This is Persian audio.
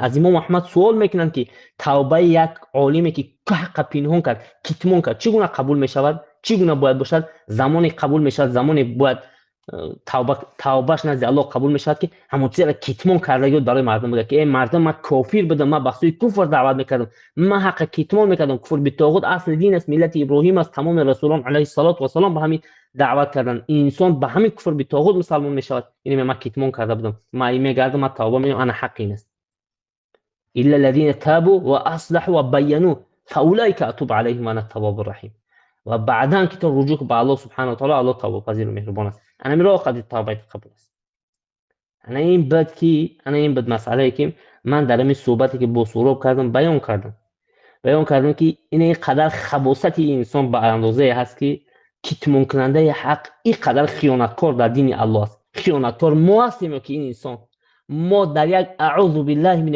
از امام محمد سوال میکنن که توبه یک عالمی که حق پنهان کرد، کتمان کرد، چگونه قبول میشود؟ چگونه باید باشد؟ زمانی قبول میشود، زمانی باید توبهش نزد الله قبول میشود که همون چیزی را کتمان کرده برای مردم بگه که ای مردم، من کافر بودم، من به سوی کفر دعوت میکردم، من حق کتمان میکردم، کفر به طاغوت اصل دین است، ملت ابراهیم است، تمام رسولان علیه الصلاه و سلام به همین دعوت کردن، این انسان به همین کفر به طاغوت مسلمان میشود، یعنی من کتمان کرده بودم، من میگردم، من توبه میکنم، انا حق این است. الا الذين تابوا واصلحوا وبينوا فاولئك اتوب عليهم وانا التواب الرحيم. و بعدا که تو رجوع به الله سبحانه و تعالی، الله توبه پذیر و مهربان است. انا میرا قد توبه قبول است. انا این بد مسئله که من در این صحبتی که با سوراب کردم بیان کردم که این قدر خباثت انسان به اندازه هست که کتمان کننده حق این قدر خیانتکار در دین الله است. خیانتکار ما هستیم که این انسان، ما در یک اعوذ بالله من